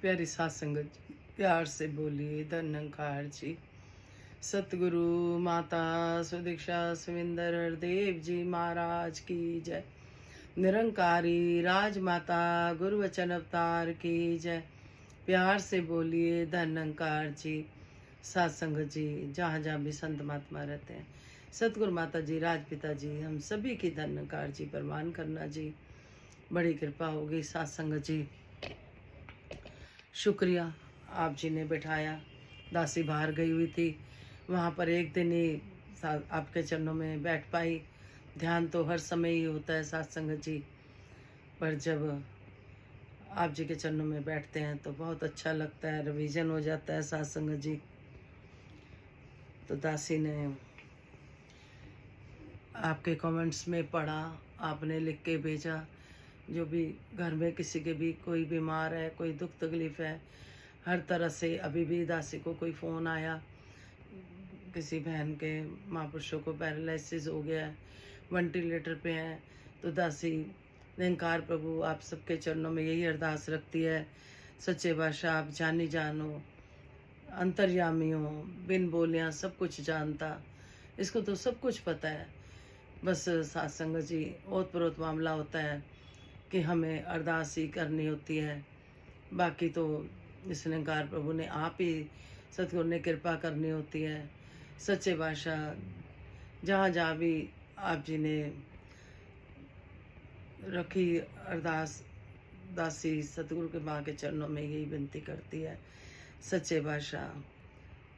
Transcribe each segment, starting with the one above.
प्यारी सात संगत जी, प्यार से बोलिए धन्यकार जी। सतगुरु माता सुदीक्षा सुविंदर हरदेव जी महाराज की जय। निरंकारी राजमाता गुरु वचन अवतार की जय। प्यार से बोलिए धन्यकार जी। सात संगत जी, जहाँ जहाँ भी संत महात्मा रहते हैं, सतगुरु माता जी, राजपिता जी, हम सभी की धन्यकार जी प्रवान करना जी। बड़ी कृपा होगी सात संगत जी। शुक्रिया आप जी ने बैठाया। दासी बाहर गई हुई थी, वहाँ पर एक दिन ही आपके चरणों में बैठ पाई। ध्यान तो हर समय ही होता है सत्संग जी, पर जब आप जी के चरणों में बैठते हैं तो बहुत अच्छा लगता है, रिवीजन हो जाता है सत्संग जी। तो दासी ने आपके कमेंट्स में पढ़ा, आपने लिख के भेजा, जो भी घर में किसी के भी कोई बीमार है, कोई दुख तकलीफ है, हर तरह से। अभी भी दासी को कोई फ़ोन आया, किसी बहन के महापुरुषों को पैरालिसिस हो गया है, वेंटिलेटर पे हैं। तो दासी निरंकार प्रभु आप सबके चरणों में यही अरदास रखती है, सच्चे बादशाह आप जानी जानो, अंतर्यामी हो, बिन बोलियाँ सब कुछ जानता, इसको तो सब कुछ पता है। बस सत्संग जी ओत प्रोत मामला होता है कि हमें अरदास ही करनी होती है। बाकी तो इस निरंकार प्रभु ने आप ही, सतगुरु ने कृपा करनी होती है। सच्चे बादशाह जहाँ जहाँ भी आप जी ने रखी अरदास, दासी सतगुरु के माँ के चरणों में यही विनती करती है, सच्चे बादशाह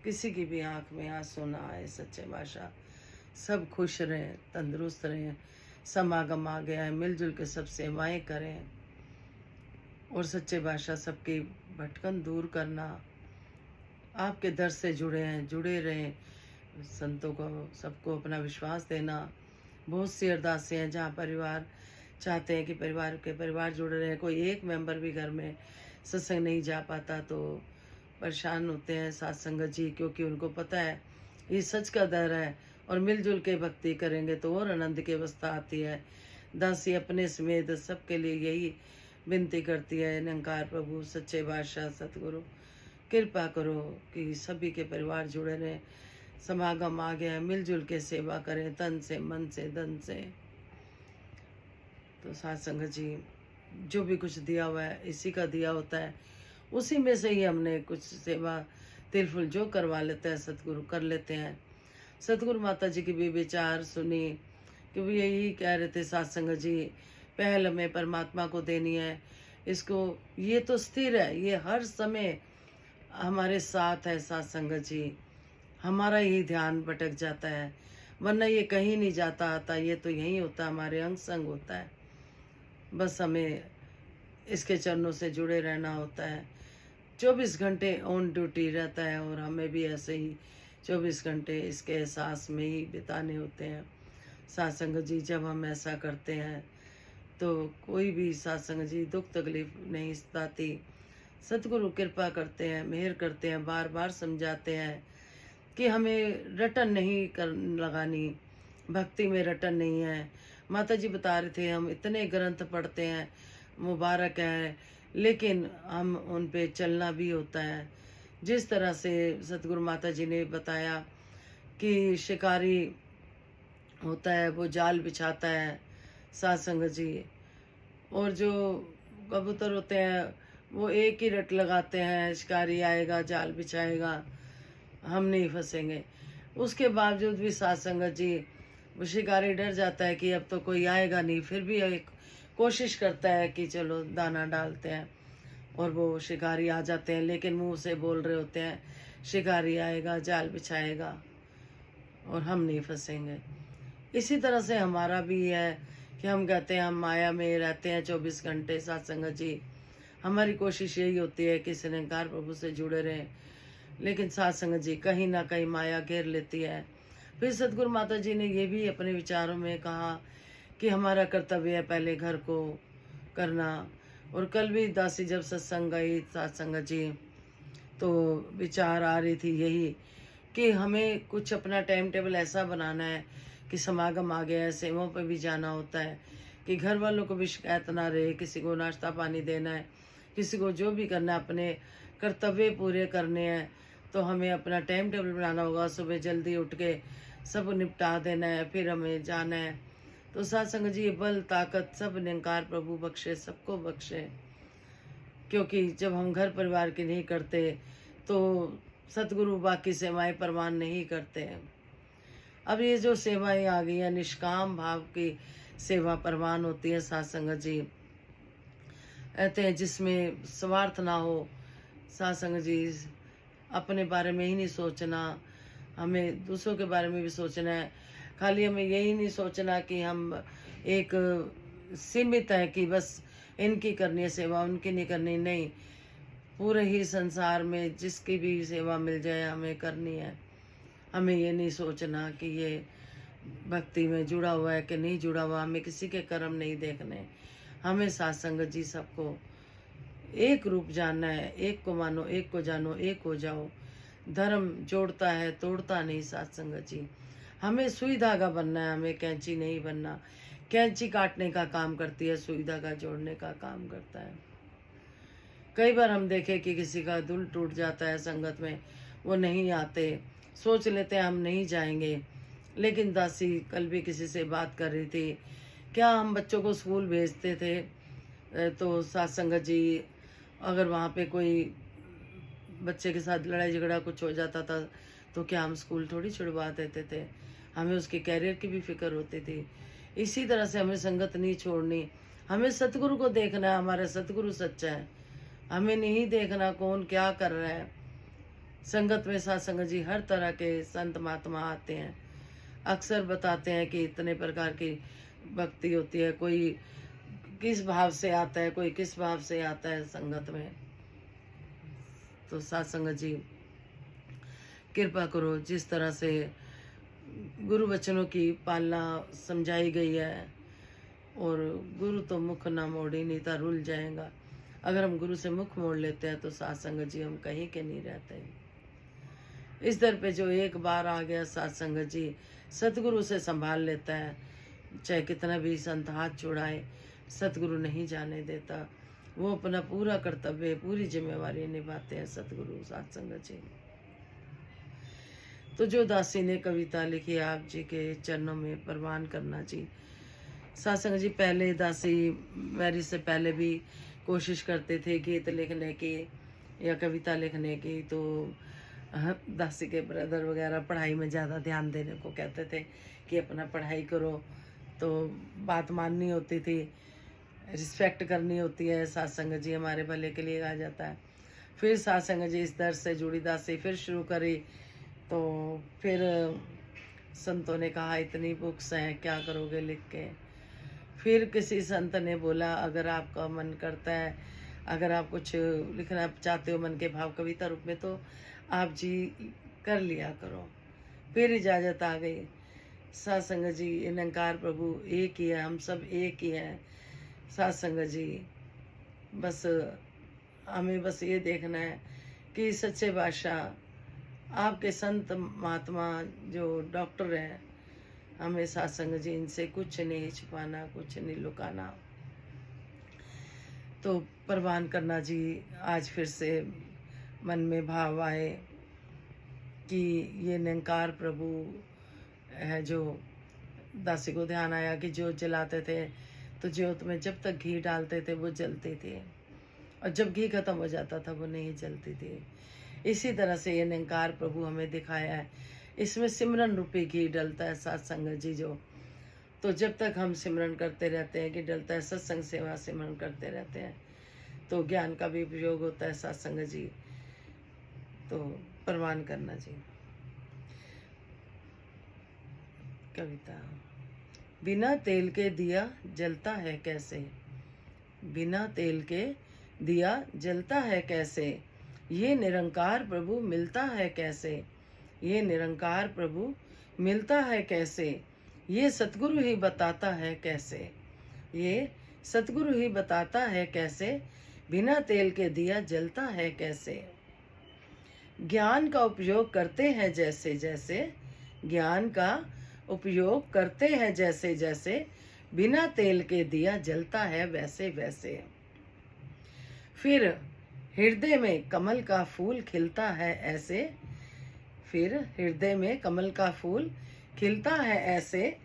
किसी की भी आँख में आंसू ना आए। सच्चे बादशाह सब खुश रहें, तंदुरुस्त रहें। समागम आ गया है, मिलजुल के सब सेवाएं करें और सच्चे बादशाह सबकी भटकन दूर करना। आपके दर से जुड़े हैं, जुड़े रहें। संतों को सबको अपना विश्वास देना। बहुत सी अरदासें हैं जहाँ परिवार चाहते हैं कि परिवार जुड़े रहे। कोई एक मेंबर भी घर में सत्संग नहीं जा पाता तो परेशान होते हैं सात संगत जी, क्योंकि उनको पता है ये सच का दर है और मिलजुल के भक्ति करेंगे तो और आनंद की अवस्था आती है। दासी अपने समेत सबके लिए यही विनती करती है, निरंकार प्रभु सच्चे बादशाह सतगुरु कृपा करो कि सभी के परिवार जुड़े रहें। समागम आ गया है, मिलजुल के सेवा करें, तन से, मन से, धन से। तो सात संगत जी जो भी कुछ दिया हुआ है इसी का दिया होता है, उसी में से ही हमने कुछ सेवा तिलफुल जो करवा लेते हैं सतगुरु कर लेते हैं। सतगुरु माता जी की भी विचार सुनी कि वो यही कह रहे थे सात संगत जी, पहल हमें परमात्मा को देनी है। इसको, ये तो स्थिर है, ये हर समय हमारे साथ है सात संगत जी। हमारा ही ध्यान भटक जाता है, वरना ये कहीं नहीं जाता आता, ये तो यहीं होता है, हमारे अंग संग होता है। बस हमें इसके चरणों से जुड़े रहना होता है। 24 घंटे ऑन ड्यूटी रहता है और हमें भी ऐसे ही 24 घंटे इसके एहसास में ही बिताने होते हैं। सत्संग जी जब हम ऐसा करते हैं तो कोई भी सत्संग जी दुख तकलीफ नहीं सताती। सतगुरु कृपा करते हैं, मेहर करते हैं, बार बार समझाते हैं कि हमें रटन नहीं कर लगानी, भक्ति में रटन नहीं है। माता जी बता रहे थे हम इतने ग्रंथ पढ़ते हैं, मुबारक है, लेकिन हम उन पे चलना भी होता है। जिस तरह से सतगुरु माता जी ने बताया कि शिकारी होता है वो जाल बिछाता है सात संगत जी, और जो कबूतर होते हैं वो एक ही रट लगाते हैं, शिकारी आएगा जाल बिछाएगा, हम नहीं फंसेंगे। उसके बावजूद भी सात संगत जी वो शिकारी डर जाता है कि अब तो कोई आएगा नहीं, फिर भी एक कोशिश करता है कि चलो दाना डालते हैं और वो शिकारी आ जाते हैं, लेकिन मुंह से बोल रहे होते हैं शिकारी आएगा जाल बिछाएगा और हम नहीं फंसेंगे। इसी तरह से हमारा भी है कि हम कहते हैं हम माया में रहते हैं 24 घंटे सात संगत जी। हमारी कोशिश यही होती है कि इस निरंकार प्रभु से जुड़े रहें, लेकिन सात संगत जी कहीं ना कहीं माया घेर लेती है। फिर सतगुरु माता जी ने ये भी अपने विचारों में कहा कि हमारा कर्तव्य है पहले घर को करना। और कल भी दासी जब सत्संग गई सात संगत जी, तो विचार आ रही थी यही कि हमें कुछ अपना टाइम टेबल ऐसा बनाना है कि समागम आ गया है, सेवाओं पे भी जाना होता है, कि घर वालों को भी शिकायत ना रहे, किसी को नाश्ता पानी देना है, किसी को जो भी करना है, अपने कर्तव्य पूरे करने हैं, तो हमें अपना टाइम टेबल बनाना होगा। सुबह जल्दी उठ के सब निपटा देना है, फिर हमें जाना है। तो साथ संगत जी, ये बल ताकत सब निरंकार प्रभु बख्शे, सबको बख्शे। क्योंकि जब हम घर परिवार की नहीं करते तो सतगुरु बाकी सेवाएं परवान नहीं करते हैं। अब ये जो सेवाएं आ गई हैं, निष्काम भाव की सेवा परवान होती है साथ संगत जी। कहते हैं जिसमें स्वार्थ ना हो साथ संगत जी, अपने बारे में ही नहीं सोचना, हमें दूसरों के बारे में भी सोचना है। खाली हमें यही नहीं सोचना कि हम एक सीमित है कि बस इनकी करनी है सेवा, उनकी नहीं करनी, नहीं। पूरे ही संसार में जिसकी भी सेवा मिल जाए हमें करनी है। हमें ये नहीं सोचना कि ये भक्ति में जुड़ा हुआ है कि नहीं जुड़ा हुआ, हमें किसी के कर्म नहीं देखने। हमें साथ संगत जी सबको एक रूप जानना है, एक को मानो, एक को जानो, एक हो जाओ। धर्म जोड़ता है, तोड़ता नहीं साथ संगत जी। हमें सुई धागा बनना है, हमें कैंची नहीं बनना। कैंची काटने का काम करती है, सुई धागा जोड़ने का काम करता है। कई बार हम देखे कि किसी का दिल टूट जाता है संगत में, वो नहीं आते, सोच लेते हैं हम नहीं जाएंगे। लेकिन दासी कल भी किसी से बात कर रही थी, क्या हम बच्चों को स्कूल भेजते थे तो साथ संगत जी अगर वहाँ पे कोई बच्चे के साथ लड़ाई झगड़ा कुछ हो जाता था तो क्या हम स्कूल थोड़ी छुड़वा देते थे? हमें उसके कैरियर की भी फिक्र होती थी। इसी तरह से हमें संगत नहीं छोड़नी, हमें सतगुरु को देखना है। हमारा सतगुरु सच्चा है, हमें नहीं देखना कौन क्या कर रहा है। संगत में साथ संगत जी हर तरह के संत महात्मा आते हैं, अक्सर बताते हैं कि इतने प्रकार की भक्ति होती है, कोई किस भाव से आता है, कोई किस भाव से आता है संगत में। तो साथ संगत जी कृपा करो, जिस तरह से गुरु वचनों की पालना समझाई गई है, और गुरु तो मुख ना मोड़ी नहीं था रुल जाएगा। अगर हम गुरु से मुख मोड़ लेते हैं तो साथ संगत जी हम कहीं के नहीं रहते। इस दर पे जो एक बार आ गया साथ संगत जी, सतगुरु से संभाल लेता है, चाहे कितना भी संत हाथ छुड़ाए, सतगुरु नहीं जाने देता। वो अपना पूरा कर्तव्य, पूरी जिम्मेवारी निभाते हैं सतगुरु साथ संगत जी। तो जो दासी ने कविता लिखी आप जी के चरणों में प्रवान करना जी। साथ संगत जी पहले दासी मैरिज से पहले भी कोशिश करते थे गीत लिखने की या कविता लिखने की, तो दासी के ब्रदर वगैरह पढ़ाई में ज़्यादा ध्यान देने को कहते थे कि अपना पढ़ाई करो। तो बात माननी होती थी, रिस्पेक्ट करनी होती है। साथ संगत जी हमारे भले के लिए आ जाता है। फिर साथ संगत जी इस दर से जुड़ी दासी फिर शुरू करी, तो फिर संतों ने कहा इतनी बुक्स हैं, क्या करोगे लिख के। फिर किसी संत ने बोला अगर आपका मन करता है, अगर आप कुछ लिखना चाहते हो मन के भाव कविता रूप में, तो आप जी कर लिया करो। फिर इजाज़त आ गई। साथ संगत जी निरंकार प्रभु एक ही है, हम सब एक ही हैं साथ संगत जी। बस हमें बस ये देखना है कि सच्चे बादशाह आपके संत महात्मा जो डॉक्टर हैं, हमें साथ संगत जी इनसे कुछ नहीं छिपाना, कुछ नहीं लुकाना। तो प्रवान करना जी। आज फिर से मन में भाव आए कि ये निरंकार प्रभु है। जो दासी को ध्यान आया कि ज्योत जलाते थे तो ज्योत में जब तक घी डालते थे वो जलती थी, और जब घी खत्म हो जाता था वो नहीं जलती थी। इसी तरह से ये निरंकार प्रभु हमें दिखाया है। इसमें सिमरन रूपी घी डलता है साथ संगत जी जो। तो जब तक हम सिमरन करते रहते हैं कि डलता है, सत्संग सेवा सिमरन करते रहते हैं, तो ज्ञान का भी उपयोग होता है साथ संगत जी। तो प्रवान करना जी। कविता। बिना तेल के दिया जलता है कैसे, बिना तेल के दिया जलता है कैसे, ये निरंकार प्रभु मिलता है कैसे, ये निरंकार प्रभु मिलता है कैसे, ये सतगुरु ही बताता है कैसे, ये सतगुरु ही बताता है कैसे, बिना तेल के दिया जलता है कैसे। ज्ञान का उपयोग करते हैं जैसे जैसे, ज्ञान का उपयोग करते हैं जैसे जैसे, बिना तेल के दिया जलता है वैसे वैसे। फिर हृदय में कमल का फूल खिलता है ऐसे, फिर हृदय में कमल का फूल खिलता है ऐसे,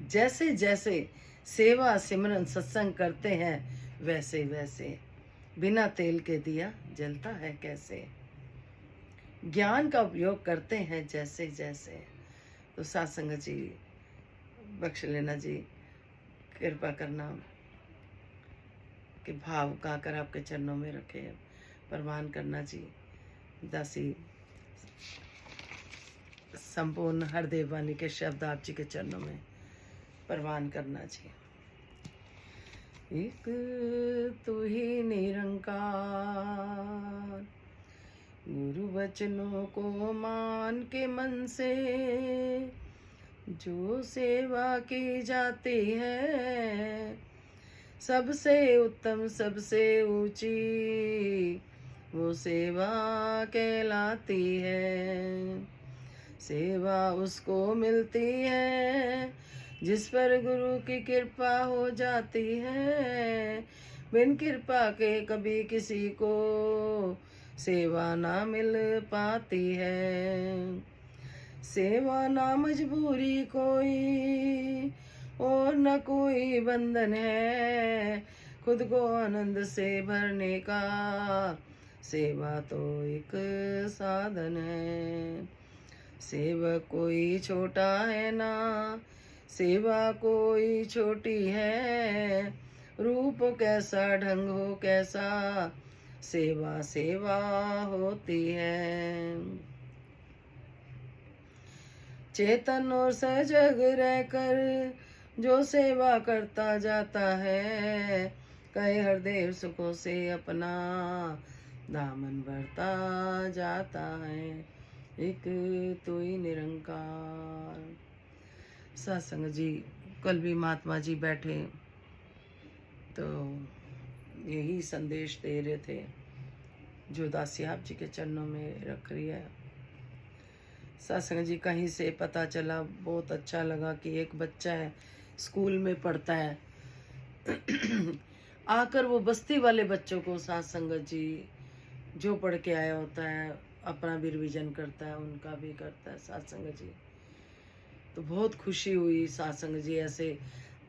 जैसे जैसे सेवा सिमरन सत्संग करते हैं वैसे वैसे, बिना तेल के दिया जलता है कैसे, ज्ञान का उपयोग करते हैं जैसे जैसे। तो सत्संग जी बख्श लेना जी, कृपा करना कि भाव गाकर आपके चरणों में रखे, परवान करना जी। दासी संपूर्ण हरदेव वाणी के शब्द आप जी के चरणों में परवान करना जी। एक तू ही निरंकार, गुरु वचनों को मान के मन से जो सेवा की जाती है, सबसे उत्तम सबसे ऊंची वो सेवा कहलाती है। सेवा उसको मिलती है जिस पर गुरु की कृपा हो जाती है, बिन कृपा के कभी किसी को सेवा ना मिल पाती है। सेवा ना मजबूरी कोई और न कोई बंधन है, खुद को आनंद से भरने का सेवा तो एक साधन है। सेवक कोई छोटा है ना, सेवा कोई छोटी है, रूप कैसा ढंग हो कैसा, सेवा सेवा होती है। चेतन और सजग रहकर जो सेवा करता जाता है, कहे हरदेव सुखों से अपना दामन भरता जाता है। एक तू ही निरंकार। सत्संग जी कल भी महात्मा जी बैठे तो यही संदेश दे रहे थे जो दासी आप जी के चरणों में रख रही है। सत्संग जी कहीं से पता चला, बहुत अच्छा लगा कि एक बच्चा है स्कूल में पढ़ता है आकर वो बस्ती वाले बच्चों को सत्संग जी जो पढ़ के आया होता है अपना भी रिवीजन करता है, उनका भी करता है सत्संग जी। तो बहुत खुशी हुई सत्संग जी, ऐसे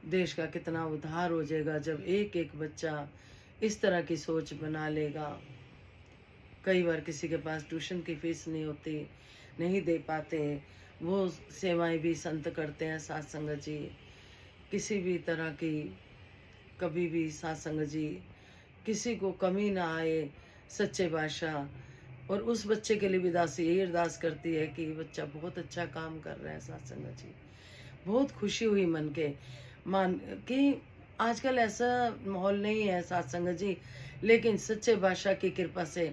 देश का कितना उद्धार हो जाएगा जब एक एक बच्चा इस तरह की सोच बना लेगा। कई बार किसी के पास ट्यूशन की फीस नहीं होती, नहीं दे पाते, वो सेवाएं भी संत करते हैं सत्संग जी। किसी भी तरह की कभी भी सत्संग जी किसी को कमी ना आए सच्चे बादशाह। और उस बच्चे के लिए भी दासी यही अरदास करती है कि बच्चा बहुत अच्छा काम कर रहा है सत्संग जी। बहुत खुशी हुई मन के मान कि आजकल ऐसा माहौल नहीं है सत्संग जी, लेकिन सच्चे बादशाह की कृपा से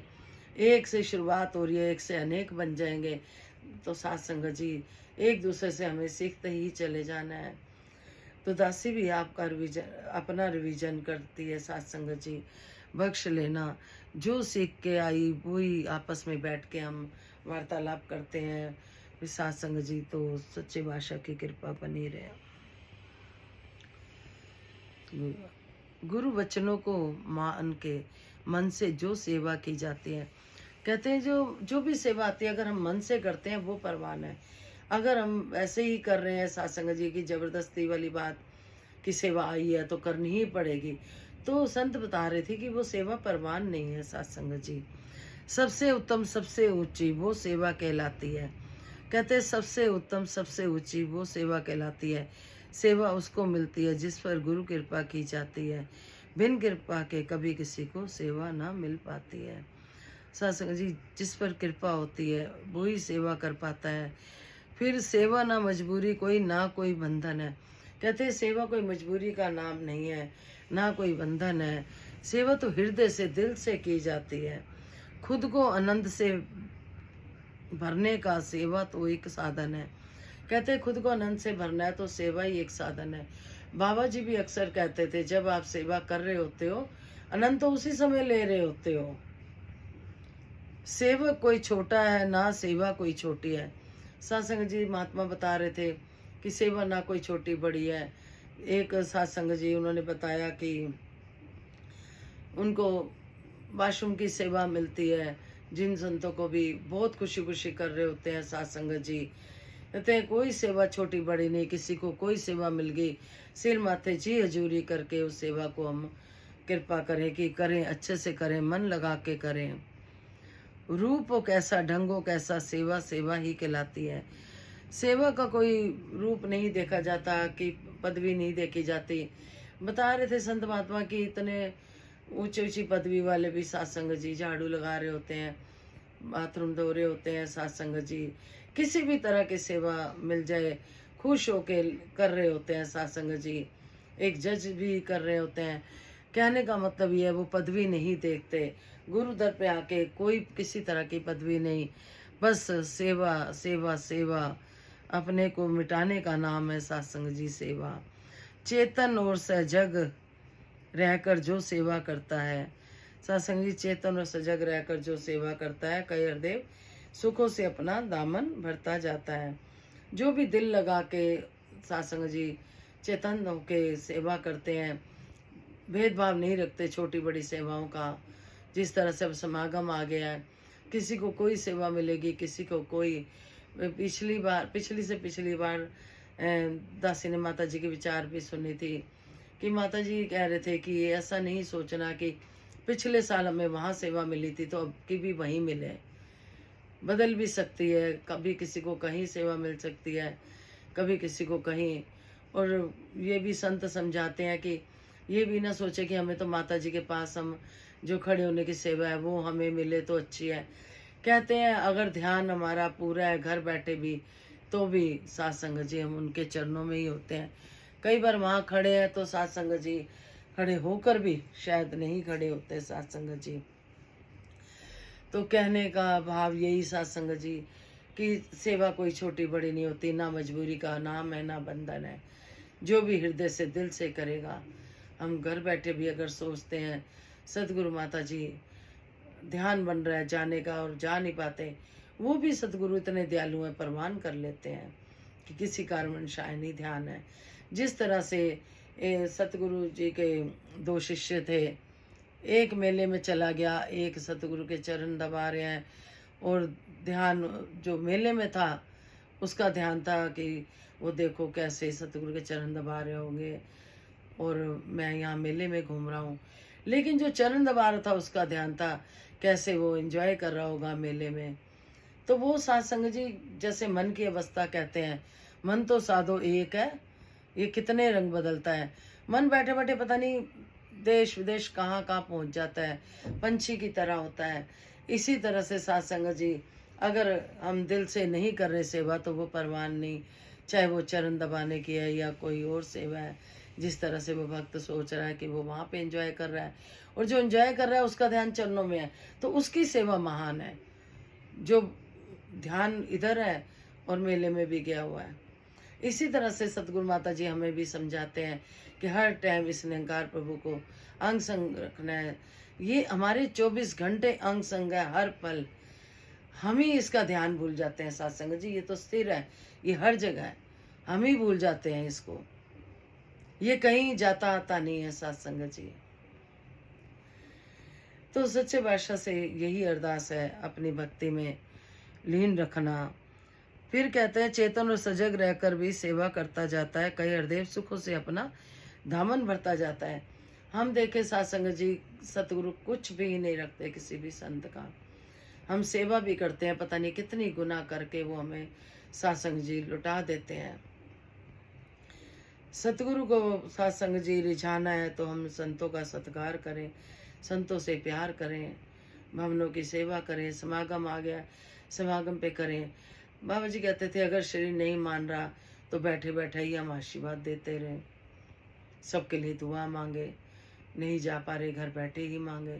एक से शुरुआत हो रही है, एक से अनेक बन जाएंगे। तो सत्संग जी एक दूसरे से हमें सीखते ही चले जाना है। तो दासी भी आपका अपना रिवीजन करती है सत्संग जी, बख्श लेना। जो सीख के आई वही आपस में बैठ के हम वार्तालाप करते हैं सत्संग जी। तो सच्चे बादशाह की कृपा बनी रहे। गुरु वचनों को मान के मन से जो सेवा की जाती है, कहते हैं जो भी सेवा आती है अगर हम मन से करते हैं वो परवान है। अगर हम ऐसे ही कर रहे हैं सत्संग जी की जबरदस्ती वाली बात कि सेवा आई है तो करनी ही पड़ेगी, तो संत बता रहे थे कि वो सेवा परवान नहीं है सत्संग जी। सबसे उत्तम सबसे ऊंची वो सेवा कहलाती है। कहते हैं सबसे उत्तम सबसे ऊंची वो सेवा कहलाती है। सेवा उसको मिलती है जिस पर गुरु कृपा की जाती है, बिन कृपा के कभी किसी को सेवा ना मिल पाती है। सत्संग जी जिस पर कृपा होती है वही सेवा कर पाता है। फिर सेवा ना मजबूरी कोई ना कोई बंधन है। कहते हैं सेवा कोई मजबूरी का नाम नहीं है, ना कोई बंधन है। सेवा तो हृदय से दिल से की जाती है। खुद को आनंद से भरने का सेवा तो एक साधन है। कहते हैं खुद को आनंद से भरना है तो सेवा ही एक साधन है। बाबा जी भी अक्सर कहते थे जब आप सेवा कर रहे होते हो आनंद तो उसी समय ले रहे होते हो। सेवक कोई छोटा है ना सेवा कोई छोटी है। सत्संग जी महात्मा बता रहे थे कि सेवा ना कोई छोटी बड़ी है। एक सत्संग जी उन्होंने बताया कि उनको वॉशरूम की सेवा मिलती है, जिन संतों को भी बहुत खुशी खुशी कर रहे होते हैं साथ संगत जी। कहते हैं कोई सेवा छोटी बड़ी नहीं, किसी को कोई सेवा मिल गई, सिर माथे जी हजूरी करके उस सेवा को हम कृपा करें कि करें, अच्छे से करें, मन लगा के करें। रूप हो कैसा, ढंग हो कैसा, सेवा सेवा ही कहलाती है। सेवा का कोई रूप नहीं देखा जाता, कि पदवी नहीं देखी जाती। बता रहे थे संत महात्मा की इतने ऊंची ऊंची पदवी वाले भी सत्संग जी झाड़ू लगा रहे होते हैं, बाथरूम धो रहे होते हैं सत्संग जी, किसी भी तरह की सेवा मिल जाए खुश होके कर रहे होते हैं सत्संग जी। एक जज भी कर रहे होते हैं। कहने का मतलब ये है वो पदवी नहीं देखते, गुरु दर पे आके कोई किसी तरह की पदवी नहीं, बस सेवा सेवा सेवा, अपने को मिटाने का नाम है सत्संग जी सेवा। चेतन और सजग रहकर जो सेवा करता है, सत्संग जी चेतन और सजग रहकर जो सेवा करता है, कई हृदय सुखों से अपना दामन भरता जाता है। जो भी दिल लगा के सत्संग जी चेतन होके सेवा करते हैं, भेदभाव नहीं रखते छोटी बड़ी सेवाओं का। जिस तरह से अब समागम आ गया है, किसी को कोई सेवा मिलेगी, किसी को कोई। पिछली से पिछली बार दासी ने माता जी के विचार भी सुनी थी कि माता जी कह रहे थे कि ये ऐसा नहीं सोचना कि पिछले साल हमें वहाँ सेवा मिली थी तो अब की भी वहीं मिले, बदल भी सकती है, कभी किसी को कहीं सेवा मिल सकती है, कभी किसी को कहीं। और ये भी संत समझाते हैं कि ये भी ना सोचे कि हमें तो माता जी के पास हम जो खड़े होने की सेवा है वो हमें मिले तो अच्छी है। कहते हैं अगर ध्यान हमारा पूरा है घर बैठे भी, तो भी सत्संग जी हम उनके चरणों में ही होते हैं। कई बार वहाँ खड़े हैं तो सत्संग जी खड़े होकर भी शायद नहीं खड़े होते सत्संग जी। तो कहने का भाव यही सत्संग जी कि सेवा कोई छोटी बड़ी नहीं होती, ना मजबूरी का नाम है ना बंधन है। जो भी हृदय से दिल से करेगा। हम घर बैठे भी अगर सोचते हैं सतगुरु माता जी ध्यान बन रहा है जाने का और जा नहीं पाते, वो भी सतगुरु इतने दयालु हैं, प्रमाण कर लेते हैं कि किसी कारणवश नहीं ध्यान है। जिस तरह से सतगुरु जी के दो शिष्य थे, एक मेले में चला गया, एक सतगुरु के चरण दबा रहे हैं, और ध्यान जो मेले में था उसका ध्यान था कि वो देखो कैसे सतगुरु के चरण दबा रहे होंगे और मैं यहाँ मेले में घूम रहा हूँ। लेकिन जो चरण दबा रहा था उसका ध्यान था कैसे वो एंजॉय कर रहा होगा मेले में। तो वो सत्संग जी जैसे मन की अवस्था कहते हैं, मन तो साधो एक है, ये कितने रंग बदलता है। मन बैठे बैठे पता नहीं देश विदेश कहाँ कहाँ पहुँच जाता है, पंछी की तरह होता है। इसी तरह से सत्संग जी अगर हम दिल से नहीं कर रहे सेवा तो वो परवान नहीं, चाहे वो चरण दबाने की है या कोई और सेवा है। जिस तरह से वो भक्त सोच रहा है कि वो वहाँ पे एंजॉय कर रहा है, और जो एंजॉय कर रहा है उसका ध्यान चरणों में है, तो उसकी सेवा महान है। जो ध्यान इधर है और मेले में भी गया हुआ है। इसी तरह से सतगुरु माता जी हमें भी समझाते हैं कि हर टाइम इस निरंकार प्रभु को अंग संग रखना है। ये हमारे 24 घंटे अंग संग है, हर पल। हम ही इसका ध्यान भूल जाते हैं सत्संग जी, ये तो स्थिर है, ये हर जगह है, हम ही भूल जाते हैं इसको। ये कहीं जाता आता नहीं है सत्संग जी। तो सच्चे बादशाह से यही अरदास है, अपनी भक्ति में लीन रखना। फिर कहते हैं चेतन और सजग रहकर भी सेवा करता जाता है, कई हृदय सुखों से अपना दामन भरता जाता है। हम देखे सत्संग जी सतगुरु कुछ भी नहीं रखते किसी भी संत का। हम सेवा भी करते हैं, पता नहीं कितनी गुना करके वो हमें सत्संग जी लुटा देते हैं। सतगुरु को सत्संग जी रिझाना है तो हम संतों का सत्कार करें, संतों से प्यार करें, भवनों की सेवा करें। समागम आ गया, समागम पे करें। बाबा जी कहते थे अगर शरीर नहीं मान रहा तो बैठे बैठे ही हम आशीर्वाद देते रहें, सबके लिए दुआ मांगे। नहीं जा पा रहे घर बैठे ही मांगे,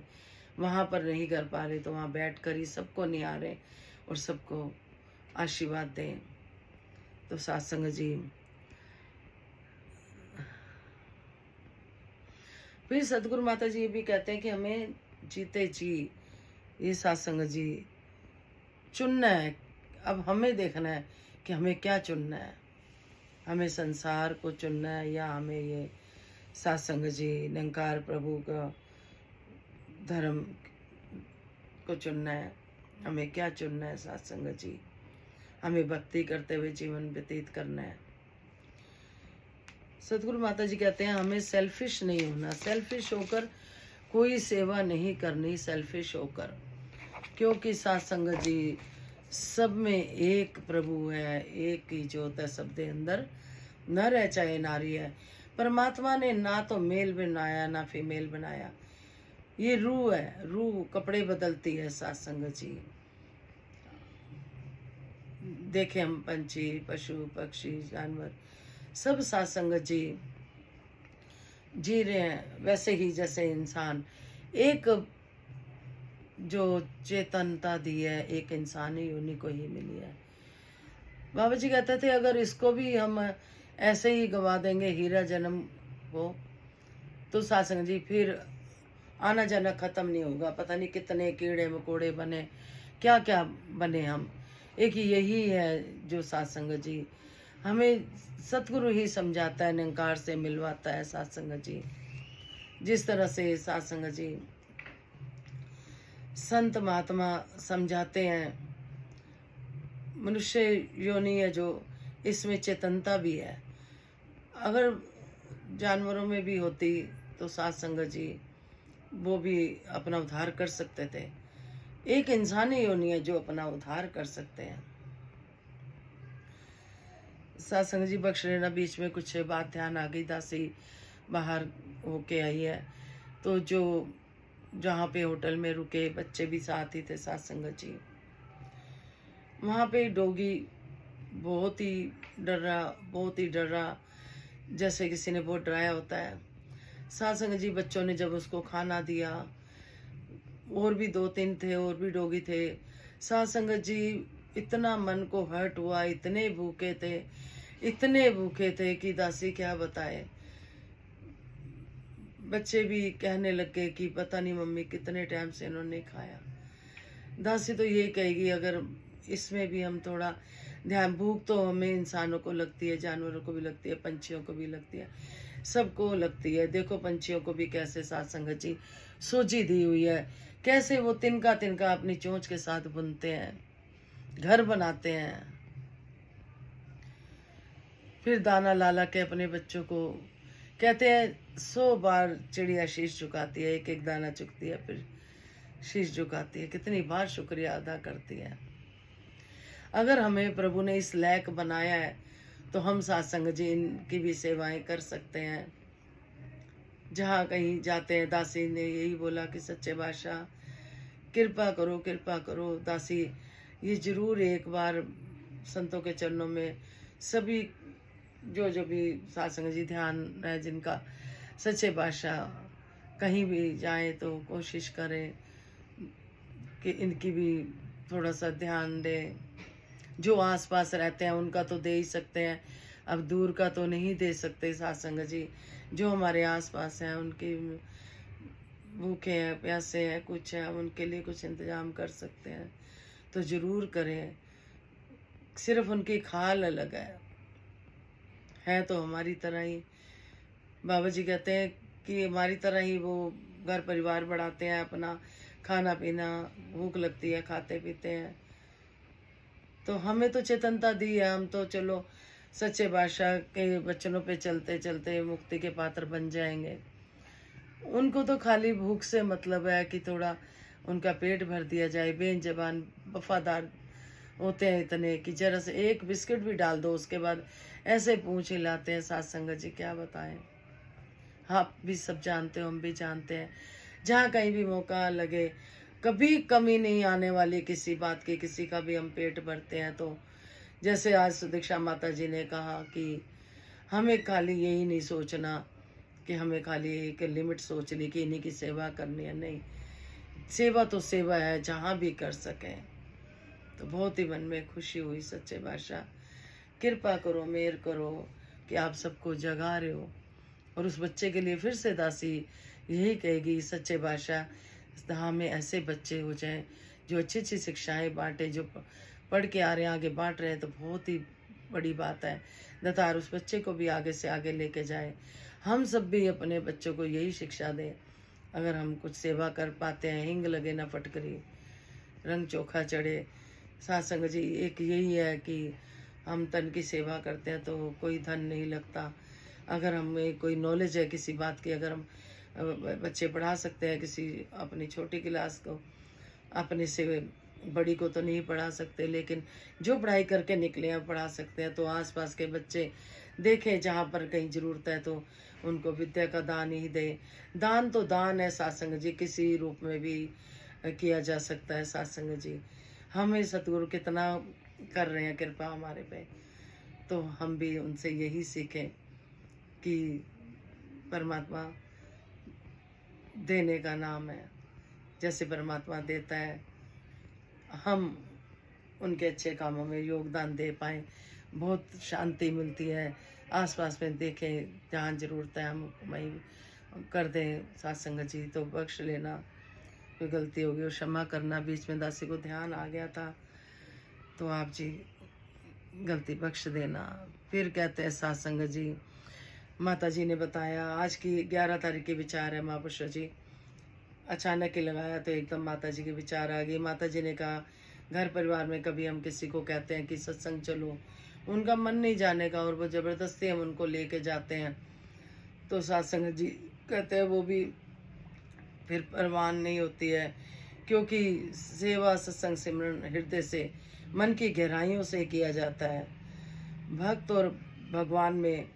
वहाँ पर नहीं कर पा रहे तो वहाँ बैठ कर ही सबको निहारें और सबको आशीर्वाद दें। तो सत्संग जी फिर सतगुरु माता जी ये भी कहते हैं कि हमें जीते जी ये सत्संग जी चुनना है। अब हमें देखना है कि हमें क्या चुनना है, हमें संसार को चुनना है या हमें ये सत्संग जी निरंकार प्रभु का धर्म को चुनना है, हमें क्या चुनना है साथ संगत जी। हमें भक्ति करते हुए जीवन व्यतीत करना है। सतगुरु माता जी कहते हैं हमें सेल्फिश नहीं होना, सेल्फिश होकर कोई सेवा नहीं करनी, सेल्फिश होकर, क्योंकि साथ संगत जी सब में एक प्रभु है, एक ही ज्योत है सब दे अंदर, नर है चाहे नारी है। परमात्मा ने ना तो मेल बनाया ना फीमेल बनाया, ये रूह है, रूह कपड़े बदलती है साथ संगत जी। देखे हम पंछी, पशु, पक्षी, जानवर सब साथ संगत जी जी रहे हैं, वैसे ही जैसे इंसान एक जो चेतनता दी है, एक इंसानी उन्हीं को ही मिली है। बाबा जी कहते थे अगर इसको भी हम ऐसे ही गवा देंगे, हीरा जन्म हो, तो साथ संगत जी फिर आना जाना खत्म नहीं होगा। पता नहीं कितने कीड़े मकोड़े बने, क्या क्या बने हम। एक यही है जो साथ संगत जी हमें सतगुरु ही समझाता है, निरंकार से मिलवाता है साथ संगत जी। जिस तरह से साथ संगत जी संत महात्मा समझाते हैं, मनुष्य योनि है जो, इसमें चेतनता भी है। अगर जानवरों में भी होती तो साथ संगत जी वो भी अपना उद्धार कर सकते थे। एक इंसानी योनि है जो अपना उद्धार कर सकते हैं। साथ संगत जी बख्श लेना, बीच में कुछ बात ध्यान आ गई, दासी बाहर होके आई है, तो जो जहाँ पे होटल में रुके बच्चे भी साथ ही थे साथ संगत जी, वहाँ पे डोगी बहुत ही डर रहा, जैसे किसी ने बहुत डराया होता है। साथ संगत जी बच्चों ने जब उसको खाना दिया, और भी 2-3 थे और भी डोगी थे, साथ संगत जी इतना मन को हर्ट हुआ, इतने भूखे थे कि दासी क्या बताए। बच्चे भी कहने लगे कि पता नहीं मम्मी कितने टाइम से इन्होंने खाया। दासी तो यही कहेगी अगर इसमें भी हम थोड़ा ध्यान, भूख तो हमें इंसानों को लगती है, जानवरों को भी लगती है, पंछियों को भी लगती है, सबको लगती है। देखो पंछियों को भी कैसे साथ संगत जी सोजी दी हुई है, कैसे वो तिनका तिनका अपनी चोंच के साथ बुनते हैं, घर बनाते हैं, फिर दाना ला ला के अपने बच्चों को, कहते हैं 100 बार चिड़िया शीश झुकाती है, एक एक दाना चुगती है फिर शीश झुकाती है, कितनी बार शुक्रिया अदा करती है। अगर हमें प्रभु ने इस लायक बनाया है तो हम साथ संगत जी इनकी भी सेवाएं कर सकते हैं। जहाँ कहीं जाते हैं, दासी ने यही बोला कि सच्चे बादशाह कृपा करो दासी, ये जरूर एक बार संतों के चरणों में सभी जो भी साथ संगत जी ध्यान है जिनका, सच्चे बादशाह कहीं भी जाएं तो कोशिश करें कि इनकी भी थोड़ा सा ध्यान दें। जो आसपास रहते हैं उनका तो दे ही सकते हैं, अब दूर का तो नहीं दे सकते साथ संगत जी। जो हमारे आसपास हैं उनके भूखे हैं, प्यासे हैं, कुछ है, उनके लिए कुछ इंतजाम कर सकते हैं तो ज़रूर करें। सिर्फ उनकी खाल अलग है तो हमारी तरह ही। बाबा जी कहते हैं कि हमारी तरह ही वो घर परिवार बढ़ाते हैं, अपना खाना पीना, भूख लगती है खाते पीते हैं। तो हमें तो चेतनता दी है, हम तो चलो सच्चे बादशाह के वचनों पे चलते चलते मुक्ति के पात्र बन जाएंगे। उनको तो खाली भूख से मतलब है कि थोड़ा उनका पेट भर दिया जाए। बेज़बान वफादार होते हैं इतने कि जरा से एक बिस्किट भी डाल दो उसके बाद ऐसे पूंछ हिलाते हैं साथ संगत जी, क्या बताएं। आप भी सब जानते हो, हम भी जानते हैं, जहाँ कहीं भी मौका लगे कभी कमी नहीं आने वाली किसी बात की, किसी का भी हम पेट भरते हैं। तो जैसे आज सुदीक्षा माता जी ने कहा कि हमें खाली यही नहीं सोचना कि हमें खाली एक लिमिट सोच ली कि इन्हीं की सेवा करनी है, नहीं, सेवा तो सेवा है जहाँ भी कर सकें। तो बहुत ही मन में खुशी हुई। सच्चे बादशाह कृपा करो, मेहर करो कि आप सबको जगा रहे हो। और उस बच्चे के लिए फिर से दासी यही कहेगी, सच्चे बादशाह हमें ऐसे बच्चे हो जाएं जो अच्छी अच्छी शिक्षाएं बांटे, जो पढ़ के आ रहे हैं आगे बांट रहे हैं, तो बहुत ही बड़ी बात है। दातार उस बच्चे को भी आगे से आगे लेके जाए। हम सब भी अपने बच्चों को यही शिक्षा दें। अगर हम कुछ सेवा कर पाते हैं, हिंग लगे ना फटकरी, रंग चोखा चढ़े। सत्संग जी एक यही है कि हम तन की सेवा करते हैं तो कोई धन नहीं लगता। अगर हमें कोई नॉलेज है किसी बात की, अगर हम बच्चे पढ़ा सकते हैं किसी अपनी छोटी क्लास को, अपने से बड़ी को तो नहीं पढ़ा सकते, लेकिन जो पढ़ाई करके निकले हैं पढ़ा सकते हैं। तो आसपास के बच्चे देखें जहाँ पर कहीं ज़रूरत है तो उनको विद्या का दान ही दें। दान तो दान है सत्संग जी, किसी रूप में भी किया जा सकता है सत्संग जी। हमें सतगुरु कितना कर रहे हैं कृपा हमारे पे, तो हम भी उनसे यही सीखें कि परमात्मा देने का नाम है। जैसे परमात्मा देता है, हम उनके अच्छे कामों में योगदान दे पाएँ, बहुत शांति मिलती है। आसपास में देखें जहाँ ज़रूरत है हम वहीं कर दें सत्संग जी। तो बख्श लेना, कोई गलती होगी और क्षमा करना। बीच में दासी को ध्यान आ गया था तो आप जी गलती बख्श देना। फिर कहते हैं सत्संग जी, माता जी ने बताया आज की 11 तारीख के विचार है महापुरुषों जी। अचानक ही लगाया तो एकदम माता जी के विचार आ गए। माता जी ने कहा घर परिवार में कभी हम किसी को कहते हैं कि सत्संग चलो, उनका मन नहीं जाने का और वो ज़बरदस्ती हम उनको लेके जाते हैं तो सत्संग जी कहते हैं वो भी फिर परवान नहीं होती है, क्योंकि सेवा सत्संग सिमरन हृदय से मन की गहराइयों से किया जाता है। भक्त और भगवान में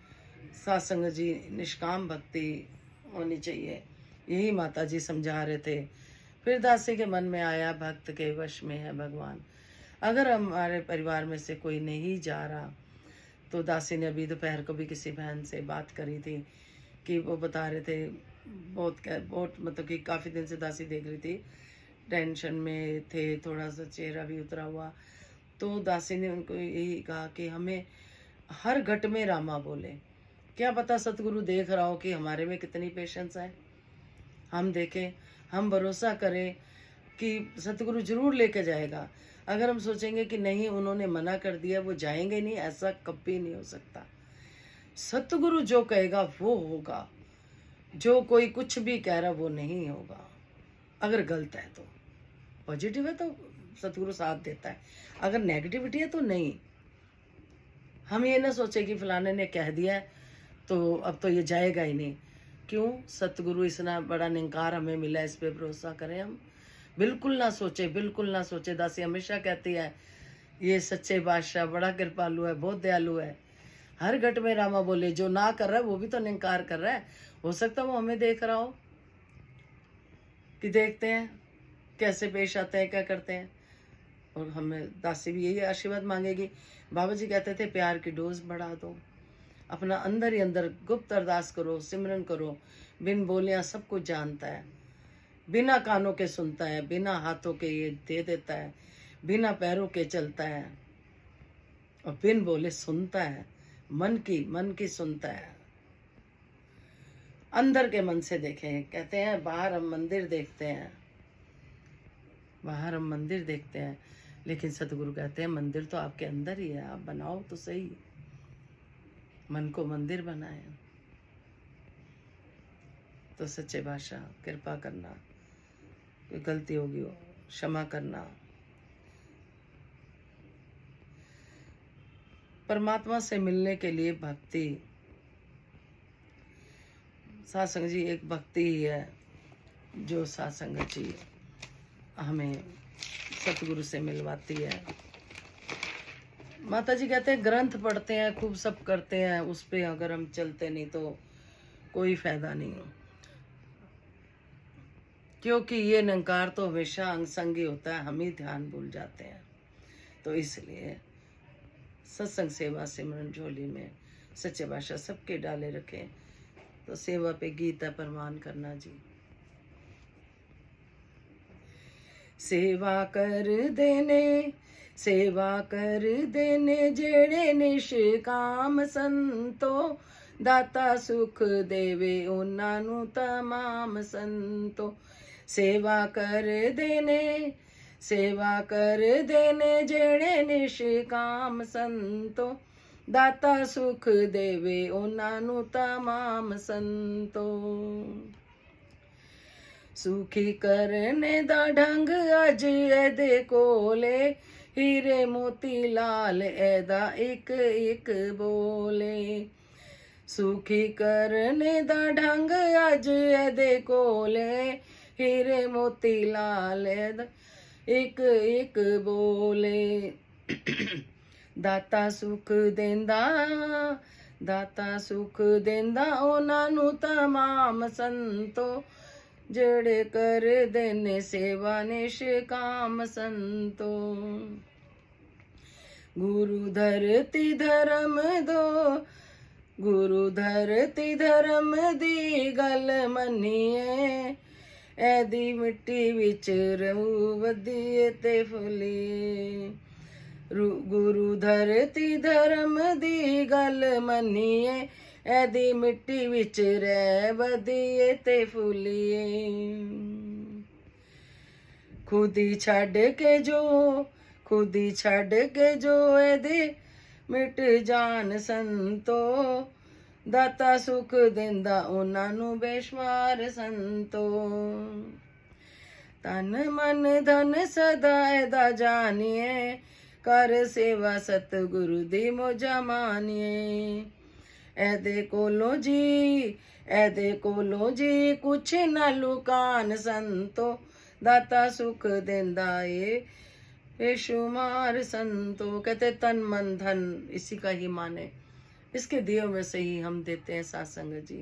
सत्संग जी निष्काम भक्ति होनी चाहिए, यही माता जी समझा रहे थे। फिर दासी के मन में आया भक्त के वश में है भगवान। अगर हमारे परिवार में से कोई नहीं जा रहा तो दासी ने अभी दोपहर को भी किसी बहन से बात करी थी कि वो बता रहे थे बहुत मतलब कि काफ़ी दिन से दासी देख रही थी, टेंशन में थे, थोड़ा सा चेहरा भी उतरा हुआ। तो दासी ने उनको यही कहा कि हमें हर घट में रामा बोले। क्या पता सतगुरु देख रहा हो कि हमारे में कितनी पेशेंस है। हम देखें, हम भरोसा करें कि सतगुरु जरूर लेके जाएगा। अगर हम सोचेंगे कि नहीं उन्होंने मना कर दिया वो जाएंगे नहीं, ऐसा कभी नहीं हो सकता। सतगुरु जो कहेगा वो होगा, जो कोई कुछ भी कह रहा वो नहीं होगा। अगर गलत है तो, पॉजिटिव है तो सतगुरु साथ देता है, अगर नेगेटिविटी है तो नहीं। हम ये ना सोचे कि फलाने ने कह दिया है तो अब तो ये जाएगा ही नहीं। क्यों? सतगुरु इतना बड़ा निंकार हमें मिला, इस पे भरोसा करें हम। बिल्कुल ना सोचे, बिल्कुल ना सोचे। दासी हमेशा कहती है ये सच्चे बादशाह बड़ा कृपालु है, बहुत दयालु है। हर घट में रामा बोले, जो ना कर रहा है वो भी तो निंकार कर रहा है। हो सकता है वो हमें देख रहा हो कि देखते हैं कैसे पेश आते हैं, क्या करते हैं। और हमें दासी भी यही आशीर्वाद मांगेगी। बाबा जी कहते थे प्यार की डोज बढ़ा दो, अपना अंदर ही अंदर गुप्त अरदास करो, सिमरन करो। बिन बोलियां सब कुछ जानता है, बिना कानों के सुनता है, बिना हाथों के ये दे देता है, बिना पैरों के चलता है और बिन बोले सुनता है। मन की सुनता है। अंदर के मन से देखें। कहते हैं बाहर हम मंदिर देखते हैं, बाहर हम मंदिर देखते हैं, लेकिन सतगुरु कहते हैं मंदिर तो आपके अंदर ही है, आप बनाओ तो सही। मन को मंदिर बनाए। तो सच्चे बादशाह कृपा करना, कोई गलती होगी हो क्षमा करना। परमात्मा से मिलने के लिए भक्ति, सत्संग जी एक भक्ति ही है जो सत्संग जी हमें सतगुरु से मिलवाती है। माता जी कहते हैं ग्रंथ पढ़ते हैं, खूब सब करते हैं, उस पे अगर हम चलते नहीं तो कोई फायदा नहीं हो, क्योंकि ये निंकार तो हमेशा अंगसंगी होता है, हम ही ध्यान भूल जाते हैं। तो इसलिए सत्संग सेवा सिमरन झोली में सच्चे बादशाह सबके डाले रखें। तो सेवा पे गीता परमान करना जी। सेवा कर देने जेड़े निष्काम संतो, दाता सुख देवे उन्हां नूं तमाम संतो। सेवा कर देने जेड़े निष्काम संतो, दाता सुख देवे उन्हां नूं तमाम संतो। ਸੁਖੀ ਕਰਨੇ ਦਾ ਢੰਗ ਅੱਜ ਇਹਦੇ ਕੋਲੇ, ਹੀਰੇ ਮੋਤੀ ਲਾਲ ਇਹਦਾ ਇੱਕ ਇੱਕ ਬੋਲੇ। ਸੁਖੀ ਕਰਨੇ ਦਾ ਢੰਗ ਅੱਜ ਇਹਦੇ ਕੋਲੇ, ਹੀਰੇ ਮੋਤੀ ਲਾਲ ਇਹਦਾ ਇੱਕ ਇੱਕ ਬੋਲੇ। ਦਾਤਾ ਸੁਖ ਦਿੰਦਾ, ਦਾਤਾ ਸੁਖ ਦਿੰਦਾ ਉਹਨਾਂ ਨੂੰ ਤਮਾਮ ਸੰਤੋ, ਜਿਹੜੇ ਕਰਦੇ ਨੇ ਸੇਵਾ ਨਿਸ਼ਕਾਮ ਸੰਤੋ। ਗੁਰੂ ਧਰਤੀ ਧਰਮ ਦੋ, ਗੁਰੂ ਧਰਤੀ ਧਰਮ ਦੀ ਗੱਲ ਮੰਨੀਏ, ਇਹਦੀ ਮਿੱਟੀ ਵਿੱਚ ਰਹੂ ਵਧੀਏ ਤੇ ਫੁੱਲੀਏ। ਗੁਰੂ ਧਰਤੀ ਧਰਮ ਦੀ ਗੱਲ ਮੰਨੀਏ, ਇਹਦੀ ਮਿੱਟੀ ਵਿੱਚ ਰਹਿ ਵਧੀਏ ਤੇ ਫੁੱਲੀਏ। ਖੁਦੀ ਛੱਡ ਕੇ ਜੋ, ਖੁਦੀ ਛੱਡ ਕੇ ਜੋ ਇਹਦੇ ਮਿਟ ਜਾਣ ਸੰਤੋ, ਦਾਤਾ ਸੁਖ ਦਿੰਦਾ ਉਹਨਾਂ ਨੂੰ ਬੇਸ਼ੁਮਾਰ ਸੰਤੋ। ਤਨ ਮਨ ਧਨ ਸਦਾ ਇਹਦਾ ਜਾਣੀਏ, ਕਰ ਸੇਵਾ ਸਤਿਗੁਰੂ ਦੀ ਮੋਜਾ ਮਾਨੀਏ। ਇਹਦੇ ਕੋਲੋਂ ਜੀ, ਇਹਦੇ ਕੋਲੋਂ ਜੀ ਕੁਛ ਨਾ ਲੁਕਾਨ ਸੰਤੋ, ਦਾਤਾ सुख देंदा ये बेशुमार संतो। कहते तन मन धन इसी का ही माने, इसके दियो में से ही हम देते हैं सत्संग जी।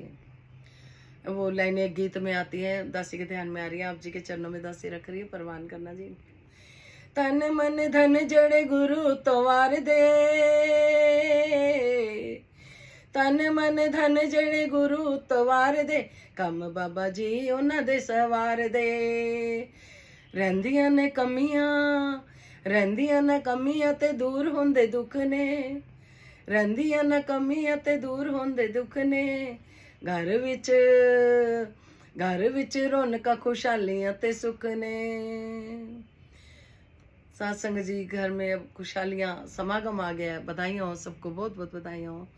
वो लाइनें एक गीत में आती है, दासी के ध्यान में आ रही है, आप जी के चरणों में दासी रख रही है, परवान करना जी। तन मन धन जड़े गुरु तो वार दे, तन मन धन जड़े गुरु तो वार दे, कम बाबा जी उन्हां दे सवार दे। रहंदियां ने कमियां, रहंदियां ने कमियां ते दूर होंदे दुख ने, रहंदियां ने कमियां ते दूर होंदे दुख ने। घर विच रौनकां खुशहालियां ते सुख ने। सत्संग जी घर में अब खुशहालियां समागम आ गया है। बधाइयाँ हो सबको, बहुत बहुत बधाइयाँ हो।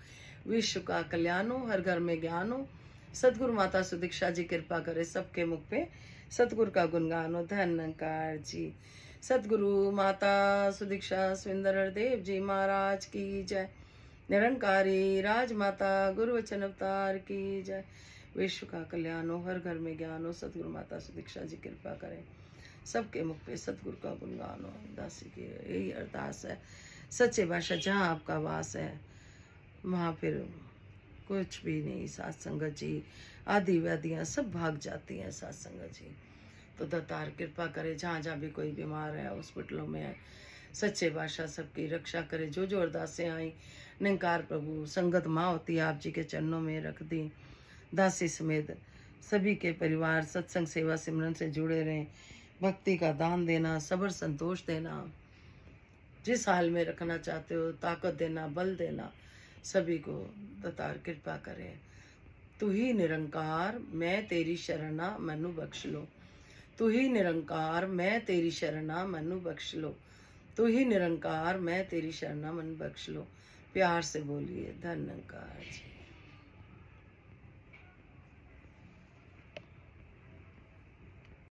विश्व का कल्याण हो, हर घर में ज्ञान हो। सतगुरु माता सुदीक्षा जी कृपा करे सबके मुख पे सतगुरु का गुणगान हो। धन्यकार जी। सतगुरु माता सुदीक्षा सुंदर हरदेव जी महाराज की जय। निरंकारी राजमाता गुरु वचन अवतार की जय। विश्व का कल्याण हो, हर घर में ज्ञान हो। सतगुरु माता सुदीक्षा जी कृपा करें सबके मुख पे सतगुरु का गुणगान हो। दासी की यही अरदास है। सच्चे बादशाह जहाँ आपका वास है वहाँ फिर कुछ भी नहीं। सात संगत जी आदि व्याधियाँ सब भाग जाती हैं सात संगत जी। तो दातार कृपा करे, जहाँ जहाँ भी कोई बीमार है, हॉस्पिटलों में है, सच्चे बादशाह सबकी रक्षा करे। जो जो अरदासें आई निरंकार प्रभु संगत माँ होती है आप जी के चरणों में रख दी। दासी समेत सभी के परिवार सत्संग सेवा सिमरन से जुड़े रहें। भक्ति का दान देना, सब्र संतोष देना, जिस हाल में रखना चाहते हो ताकत देना, बल देना, सभी को दातार कृपा करे। तू ही निरंकार मैं तेरी शरणा मैनू बख्श लो। तू ही निरंकार मैं तेरी शरणा मैनू बख्श लो। तू ही निरंकार मैं तेरी शरणा मैनू बख्श लो। प्यार से बोलिए धन्यकार जी।